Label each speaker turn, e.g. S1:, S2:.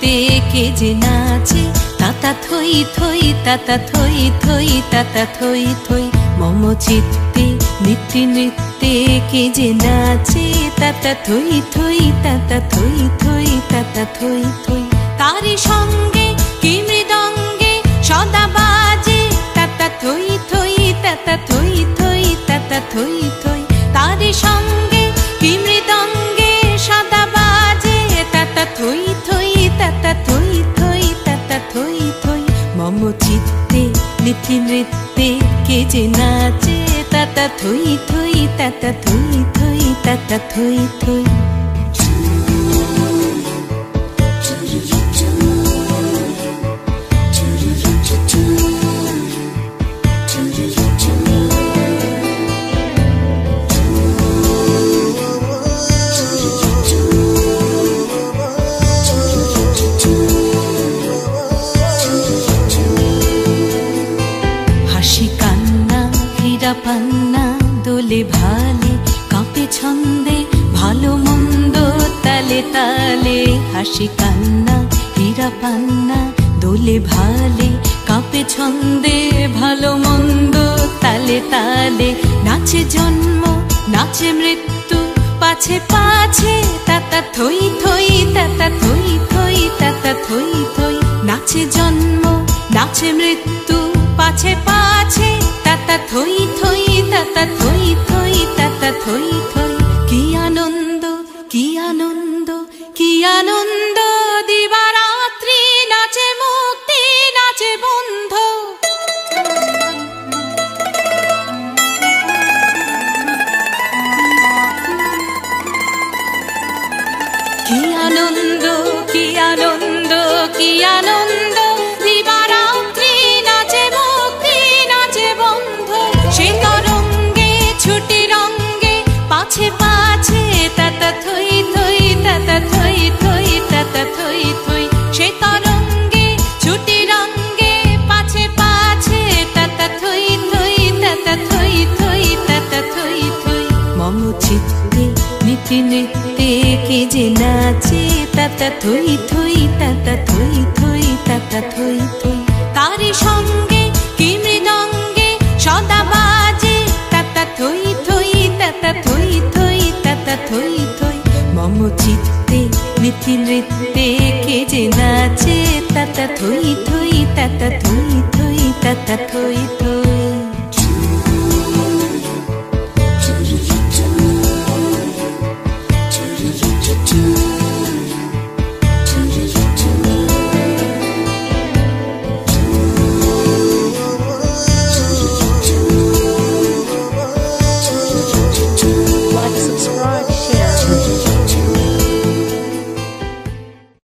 S1: নৃত্যে কে যে নাচে তাতা থই থই তাতা থই থই তাতা থই থই মম চিত্তে নিত্যে নৃত্যে কে যে নাচে তাতা থই থই তাতা থই থই তাতা থই থই তারি সঙ্গে কি মৃদঙ্গে সদা বাজে তাতা থই থই তাতা থই থই তাতা থই থই তারি সঙ্গে কি মৃদঙ্গে সদা বাজে তাতা থই থই তাতা থই থই তাতা থই থই মম চিত্তে নিত্যে নৃত্যে কে যে নাচে তাতা থই থই তাতা থই থই তাতা থই থই পান্না দোলে ভালে কাঁপে ছন্দে ভালো মন্দ তালে তালে হাসি কান্না হীরা পান্না দোলে ভালে কাঁপে ছন্দে ভালো মন্দ তালে তালে নাচে জন্ম নাচে মৃত্যু পাছে পাছে তাতা থই থই তাতা থই থই তাতা থই থই নাচে জন্ম নাচে মৃত্যু পাছে পাছে তাতা থই থই তাতা থই থই তাতা থই থই কি আনন্দ কি আনন্দ কি আনন্দ দিবারাত্রি নাচে মুক্তি নাচে বন্ধ কি আনন্দ কি আনন্দ কি আনন্দ দিবারাত্রি নাচে মুক্তি নাচে বন্ধ সে তরঙ্গে ছুটি রঙ্গে পাছে পাছে তাতা থই থই তাতা থই থই তাতা থই থই সে তরঙ্গে ছুটি রঙ্গে পাছে পাছে তাতা থই থই তাতা থই থই তাতা থই থই মম চিত্তে নিত্যে নৃত্যে কে যে নাচে তাতা থই থই তাতা থই থই তাতা থই থই তারি সঙ্গে কি মৃদঙ্গে সদা বাজে তাতা থই থই তাতা থই থই তাতা থই থই মম চিত্তে নিত্যে নৃত্যে কে যে নাচে তাতা থই থই তাতা থই থই তাতা থই থই